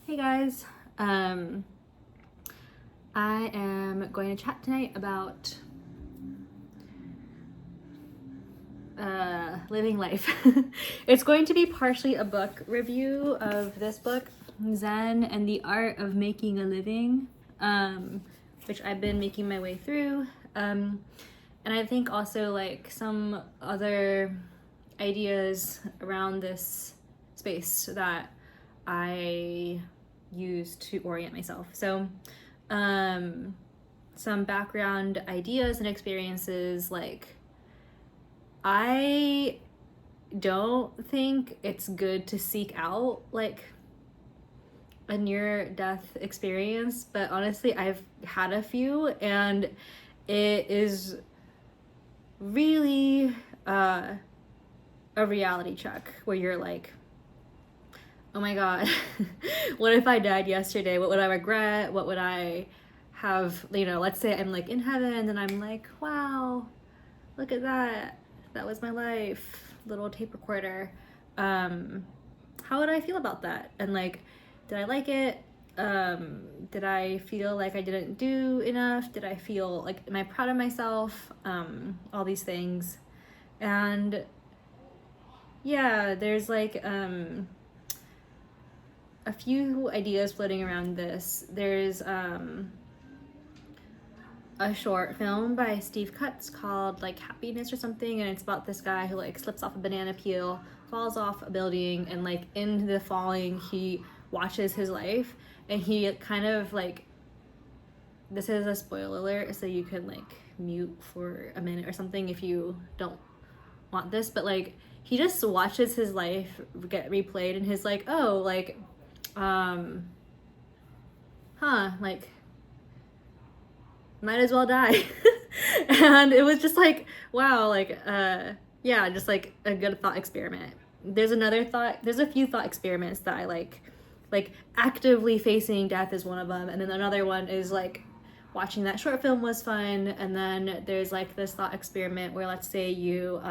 Hey guys, I am going to chat tonight about living life. It's going to be partially a book review of this book, Zen and the Art of Making a Living, which I've been making my way through. And I think also like some other ideas around this space that I use to orient myself. So some background ideas and experiences, like I don't think it's good to seek out like a near-death experience, but honestly I've had a few and it is really a reality check where you're like, oh my god, what if I died yesterday? What would I regret? What would I have, let's say I'm like in heaven and I'm like, wow, look at that. That was my life, little tape recorder. How would I feel about that? And like, did I like it? Did I feel like I didn't do enough? Did I feel like, am I proud of myself? All these things. And yeah, there's like, a few ideas floating around this. There's a short film by Steve Cutts called like Happiness or something, and it's about this guy who like slips off a banana peel, falls off a building, and like in the falling he watches his life, and he kind of like, this is a spoiler alert, so you can like mute for a minute or something if you don't want this, but like he just watches his life get replayed and his like, oh, like like might as well die. And it was just like, wow, like yeah, just like a good thought experiment. There's a few thought experiments that I like actively facing death is one of them, and then another one is like watching that short film was fun, and then there's like this thought experiment where let's say you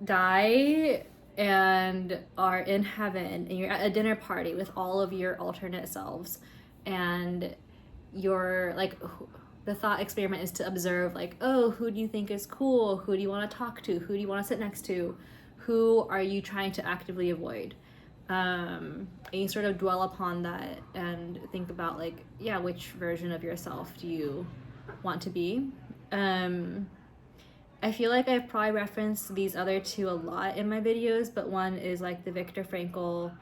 die and are in heaven and you're at a dinner party with all of your alternate selves, and you're like, the thought experiment is to observe like, oh, who do you think is cool, who do you want to talk to, who do you want to sit next to, who are you trying to actively avoid, and you sort of dwell upon that and think about like, yeah, which version of yourself do you want to be. I feel like I've probably referenced these other two a lot in my videos, but one is like the Viktor Frankl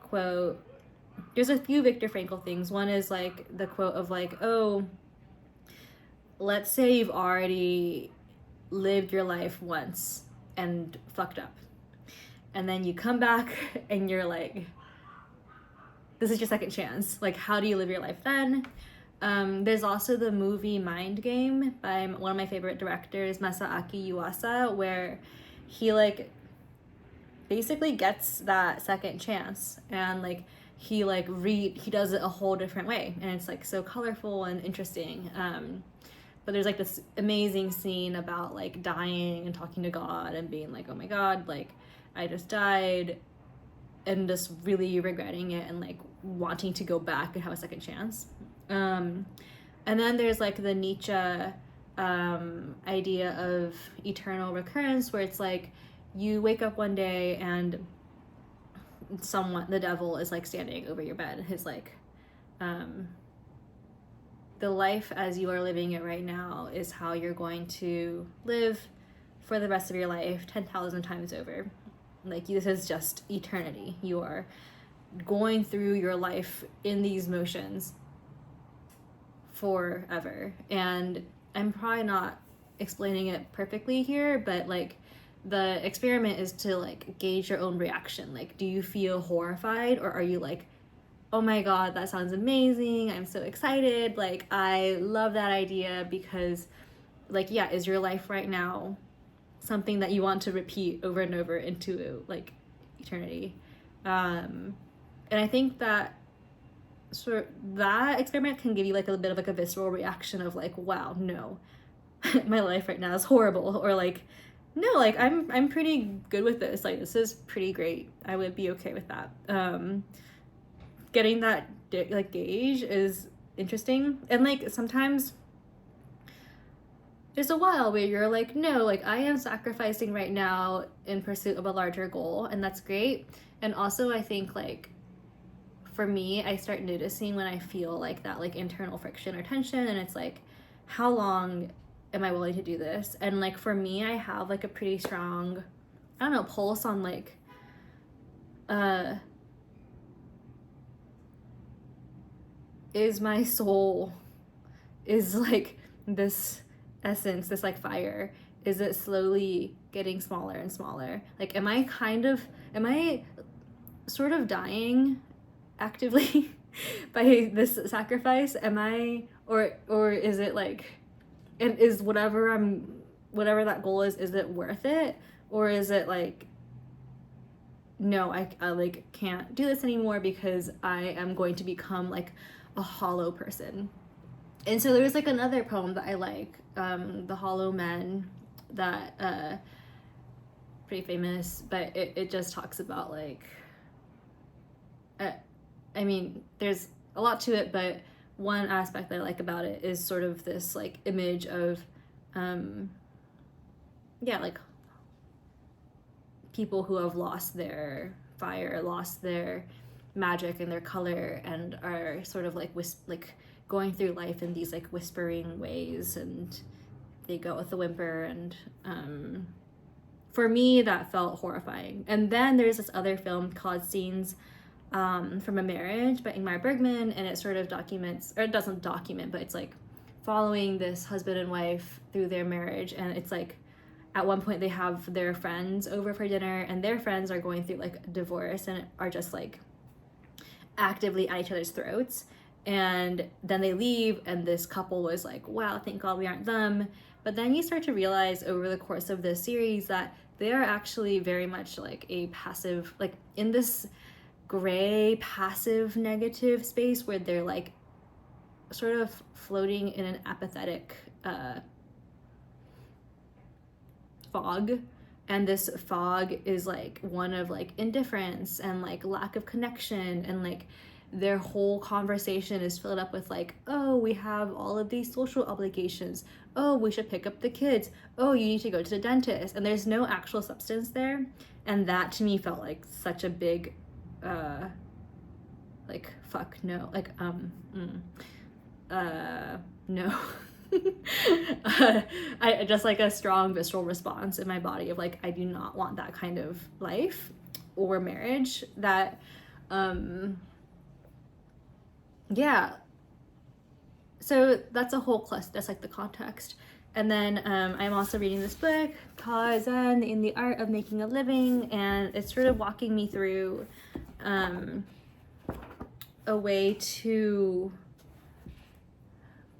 quote. There's a few Viktor Frankl things. One is like the quote of like, oh, let's say you've already lived your life once and fucked up. And then you come back and you're like, this is your second chance. Like, how do you live your life then? There's also the movie Mind Game by one of my favorite directors, Masaaki Yuasa, where he like basically gets that second chance, and like he does it a whole different way, and it's like so colorful and interesting. But there's like this amazing scene about like dying and talking to God and being like, oh my god, like I just died, and just really regretting it and like wanting to go back and have a second chance. And then there's like the Nietzsche idea of eternal recurrence, where it's like you wake up one day and the devil is like standing over your bed. His like, the life as you are living it right now is how you're going to live for the rest of your life 10,000 times over. Like, this is just eternity. You are going through your life in these motions forever. And I'm probably not explaining it perfectly here, but like the experiment is to like gauge your own reaction. Like, do you feel horrified, or are you like, oh my god, that sounds amazing, I'm so excited, like I love that idea? Because like, yeah, is your life right now something that you want to repeat over and over into like eternity? And I think that that experiment can give you like a bit of like a visceral reaction of like, wow, no, my life right now is horrible, or like, no, like I'm pretty good with this, like this is pretty great, I would be okay with that. getting that like gauge is interesting. And like sometimes there's a while where you're like, no, like I am sacrificing right now in pursuit of a larger goal, and that's great. And also I think like for me, I start noticing when I feel like that like internal friction or tension, and it's like, how long am I willing to do this? And like for me, I have like a pretty strong, I don't know, pulse on like is my soul, is like this essence, this like fire, is it slowly getting smaller and smaller? Like am I sort of dying actively by this sacrifice? Am I, or is it like, and is whatever that goal is it worth it? Or is it like, no, I like can't do this anymore because I am going to become like a hollow person. And so there's like another poem that I like, The Hollow Men, that pretty famous, but it just talks about like I mean, there's a lot to it, but one aspect that I like about it is sort of this like image of like people who have lost their fire, lost their magic and their color, and are sort of like going through life in these like whispering ways, and they go with a whimper, and for me that felt horrifying. And then there's this other film called Scenes from a Marriage by Ingmar Bergman, and it sort of documents, or it doesn't document, but it's like following this husband and wife through their marriage. And it's like at one point they have their friends over for dinner, and their friends are going through like a divorce and are just like actively at each other's throats. And then they leave, and this couple was like, wow, thank God we aren't them. But then you start to realize over the course of this series that they are actually very much like a passive, like in this gray passive negative space where they're like sort of floating in an apathetic fog. And this fog is like one of like indifference and like lack of connection, and like their whole conversation is filled up with like, oh, we have all of these social obligations, oh, we should pick up the kids, oh, you need to go to the dentist, and there's no actual substance there. And that to me felt like such a big like fuck no, like no. I just like a strong visceral response in my body of like, I do not want that kind of life or marriage. That yeah, so that's a whole cluster, that's like the context. And then I'm also reading this book called Zen in the Art of Making a Living, and it's sort of walking me through a way to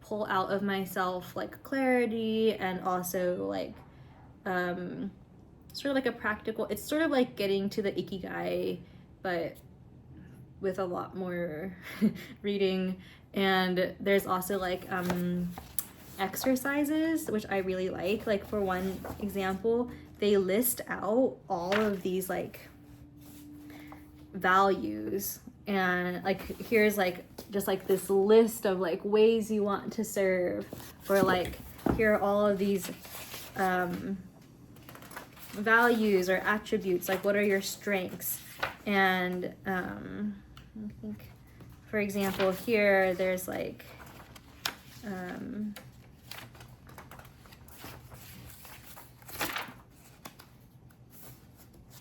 pull out of myself like clarity, and also like sort of like a practical, it's sort of like getting to the ikigai, but with a lot more reading. And there's also like exercises, which I really like. Like for one example, they list out all of these like values, and like here's like just like this list of like ways you want to serve, or like here are all of these values or attributes, like what are your strengths. And I think for example here there's like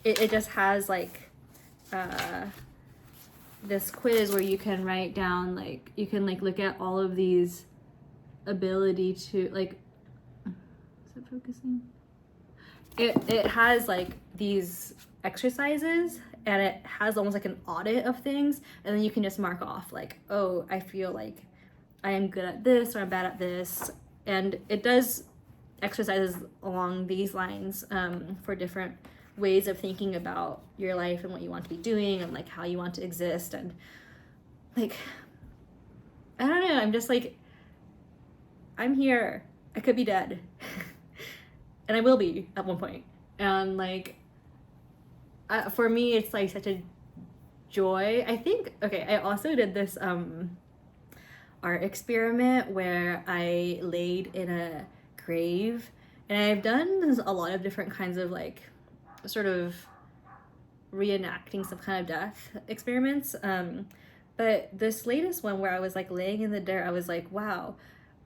it just has like this quiz where you can write down, like you can like look at all of these ability to like, is it focusing? It has like these exercises, and it has almost like an audit of things, and then you can just mark off like, oh, I feel like I am good at this or I'm bad at this. And it does exercises along these lines for different ways of thinking about your life and what you want to be doing, and like how you want to exist. And like, I don't know, I'm just like, I'm here, I could be dead and I will be at one point. And like for me it's like such a joy. I think, okay, I also did this art experiment where I laid in a grave, and I've done a lot of different kinds of like sort of reenacting some kind of death experiments. But this latest one where I was like laying in the dirt, I was like, wow,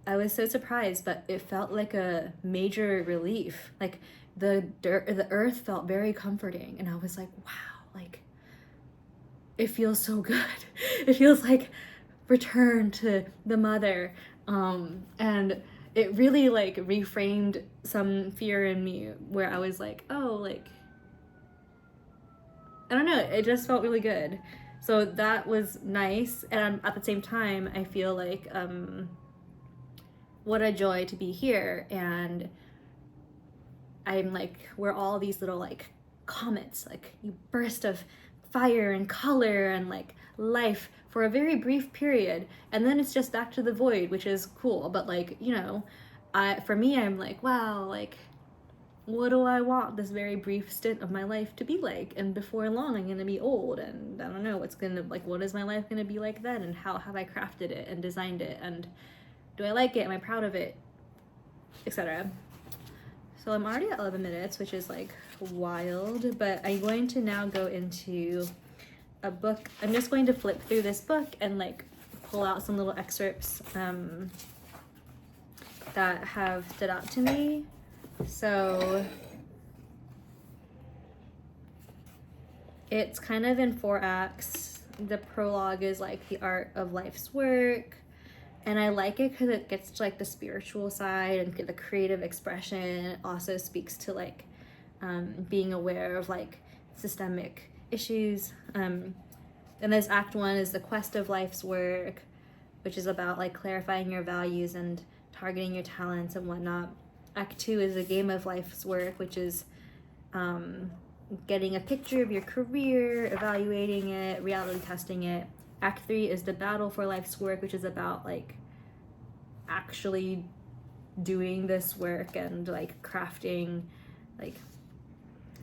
I was so surprised, but it felt like a major relief. Like the earth felt very comforting, and I was like, wow, like it feels so good. It feels like return to the mother. And it really like reframed some fear in me where I was like, oh, like I don't know, it just felt really good. So that was nice, and at the same time I feel like what a joy to be here. And I'm like, we're all these little like comets, like you burst of fire and color and like life for a very brief period, and then it's just back to the void, which is cool. But like, you know, for me, I'm like, wow, like what do I want this very brief stint of my life to be like? And before long, I'm gonna be old, and I don't know what's gonna, like, what is my life gonna be like then? And how have I crafted it and designed it? And do I like it? Am I proud of it? Etc. So I'm already at 11 minutes, which is like wild, but I'm going to now go into a book. I'm just going to flip through this book and like pull out some little excerpts that have stood out to me. So it's kind of in 4 acts. The prologue is like the art of life's work, and I like it because it gets to like the spiritual side and the creative expression. It also speaks to like being aware of like systemic issues. And this act 1 is the quest of life's work, which is about like clarifying your values and targeting your talents and whatnot. Act 2 is a game of life's work, which is getting a picture of your career, evaluating it, reality testing it. Act 3 is the battle for life's work, which is about like actually doing this work and like crafting, like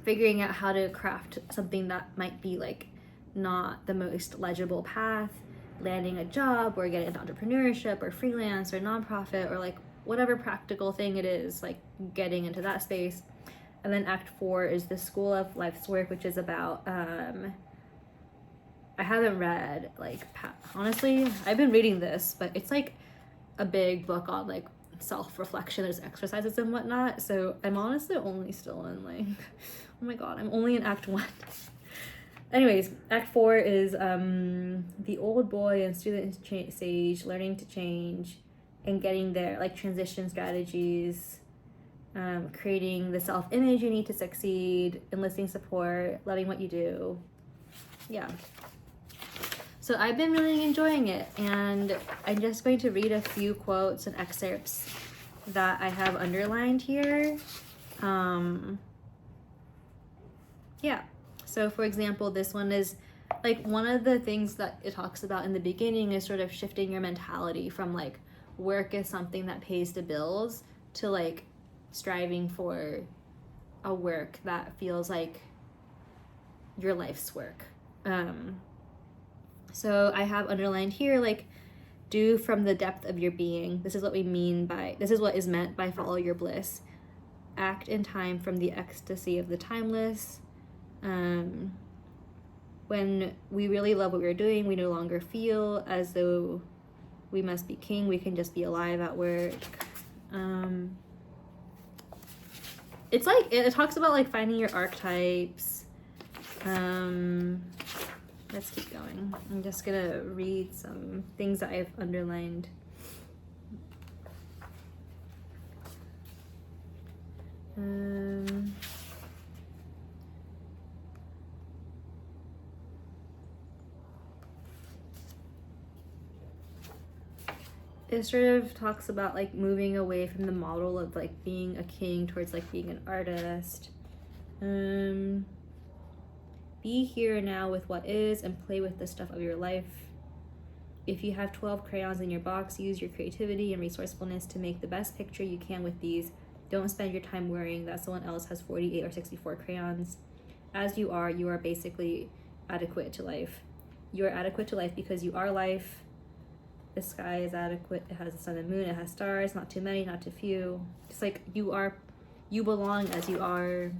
figuring out how to craft something that might be like not the most legible path, landing a job or getting into entrepreneurship or freelance or nonprofit or like whatever practical thing it is, like getting into that space. And then act 4 is the school of life's work, which is about I haven't read like honestly, I've been reading this, but it's like a big book on like self-reflection. There's exercises and whatnot, so I'm honestly only still in like oh my god, I'm only in act 1. Anyways, act 4 is the old boy and student stage learning to change and getting there, like transition strategies, creating the self-image you need to succeed, enlisting support, loving what you do. Yeah. So I've been really enjoying it, and I'm just going to read a few quotes and excerpts that I have underlined here. Yeah. So for example, this one is like one of the things that it talks about in the beginning is sort of shifting your mentality from like work is something that pays the bills to like striving for a work that feels like your life's work. So I have underlined here like do from the depth of your being. This is what is meant by follow your bliss. Act in time from the ecstasy of the timeless. When we really love what we're doing, we no longer feel as though we must be king. We can just be alive at work. It's like it talks about like finding your archetypes. Let's keep going. I'm just gonna read some things that I've underlined. It sort of talks about like moving away from the model of like being a king towards like being an artist. Be here now with what is and play with the stuff of your life. If you have 12 crayons in your box, use your creativity and resourcefulness to make the best picture you can with these. Don't spend your time worrying that someone else has 48 or 64 crayons. As you are basically adequate to life. You are adequate to life because you are life. The sky is adequate. It has the sun and moon. It has stars. Not too many, not too few. It's like you belong as you are.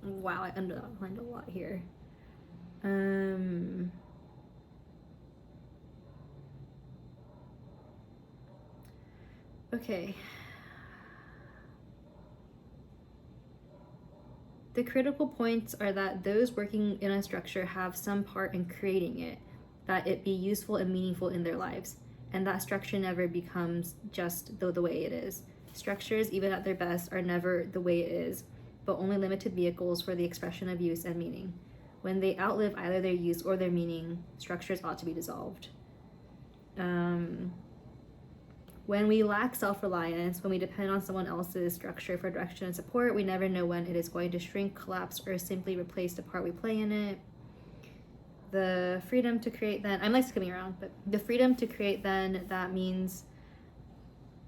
Wow, I underlined a lot here. Okay. The critical points are that those working in a structure have some part in creating it, that it be useful and meaningful in their lives, and that structure never becomes just the way it is. Structures, even at their best, are never the way it is, but only limited vehicles for the expression of use and meaning. When they outlive either their use or their meaning, structures ought to be dissolved. When we lack self-reliance, when we depend on someone else's structure for direction and support, we never know when it is going to shrink, collapse, or simply replace the part we play in it. The freedom to create then, I'm like skipping around, but the freedom to create then, that means,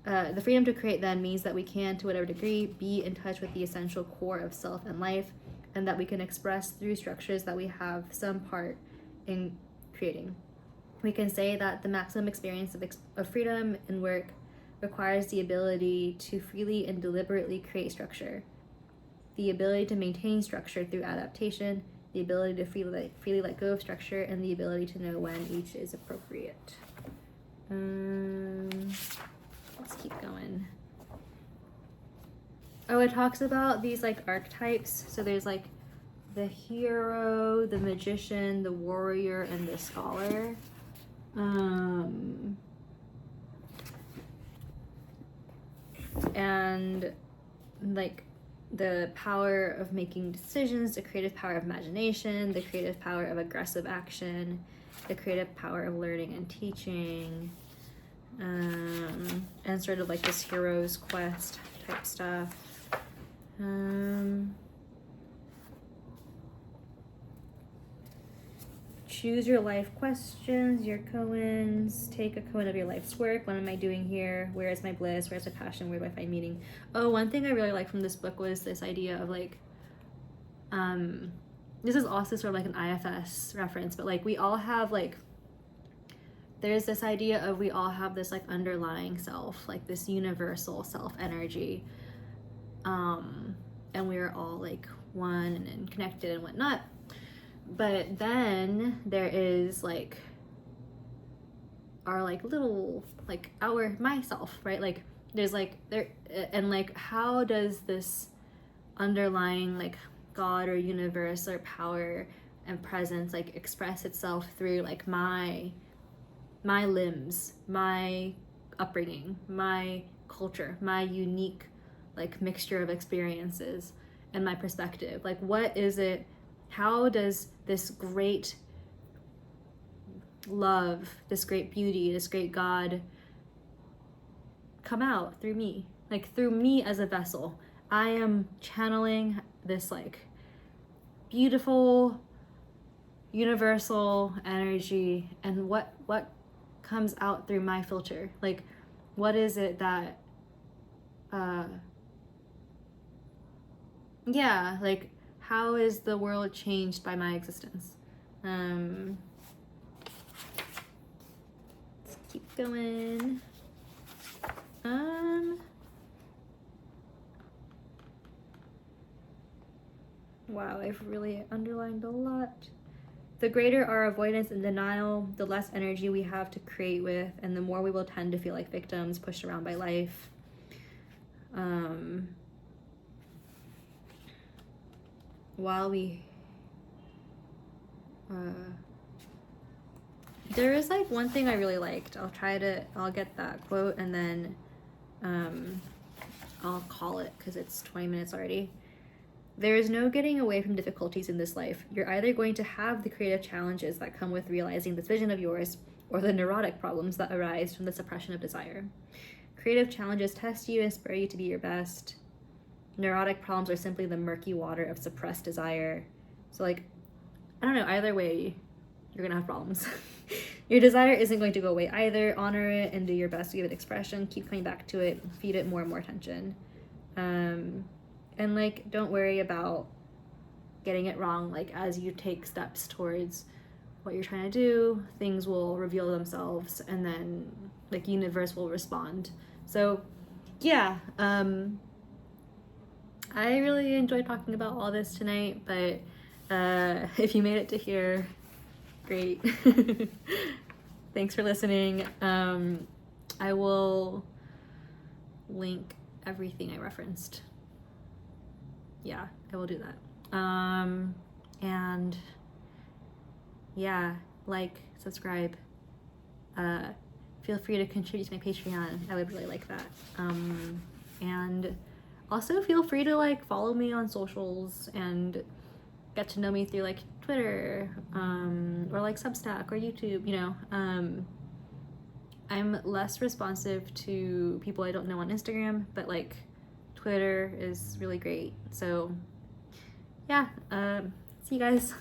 the freedom to create then means that we can, to whatever degree, be in touch with the essential core of self and life, and that we can express through structures that we have some part in creating. We can say that the maximum experience of freedom in work requires the ability to freely and deliberately create structure, the ability to maintain structure through adaptation, the ability to freely let go of structure, and the ability to know when each is appropriate. Let's keep going. Oh, it talks about these like archetypes. So there's like the hero, the magician, the warrior, and the scholar. And like the power of making decisions, the creative power of imagination, the creative power of aggressive action, the creative power of learning and teaching, and sort of like this hero's quest type stuff. Choose your life questions, your koans. Take a koan of your life's work. What am I doing here? Where is my bliss? Where's my passion? Where do I find meaning? Oh, one thing I really like from this book was this idea of like, this is also sort of like an IFS reference, but like we all have like, there's this idea of we all have this like underlying self, like this universal self energy. And we're all like one and connected and whatnot. But then there is like our like little like myself, right? Like there's like there, and like how does this underlying like God or universe or power and presence like express itself through like my limbs, my upbringing, my culture, my unique like mixture of experiences and my perspective? Like what is it? How does this great love, this great beauty, this great God come out through me? Like through me as a vessel. I am channeling this like beautiful universal energy, and what comes out through my filter? Like what is it that yeah, like how is the world changed by my existence? Let's keep going. Wow, I've really underlined a lot. The greater our avoidance and denial, the less energy we have to create with, and the more we will tend to feel like victims pushed around by life. While we there is like one thing I really liked. I'll get that quote and then I'll call it because it's 20 minutes already. There is no getting away from difficulties in this life. You're either going to have the creative challenges that come with realizing this vision of yours, or the neurotic problems that arise from the suppression of desire. Creative challenges test you and spur you to be your best. Neurotic problems are simply the murky water of suppressed desire. So like, I don't know, either way, you're gonna have problems. Your desire isn't going to go away either. Honor it and do your best to give it expression. Keep coming back to it. Feed it more and more attention. And like, don't worry about getting it wrong. Like, as you take steps towards what you're trying to do, things will reveal themselves, and then like universe will respond. So yeah, I really enjoyed talking about all this tonight, but if you made it to here, great. Thanks for listening. I will link everything I referenced. Yeah, I will do that. And yeah, like, subscribe. Feel free to contribute to my Patreon. I would really like that. And also feel free to like follow me on socials and get to know me through like Twitter, or like Substack or YouTube, you know. I'm less responsive to people I don't know on Instagram, but like Twitter is really great. So yeah, see you guys.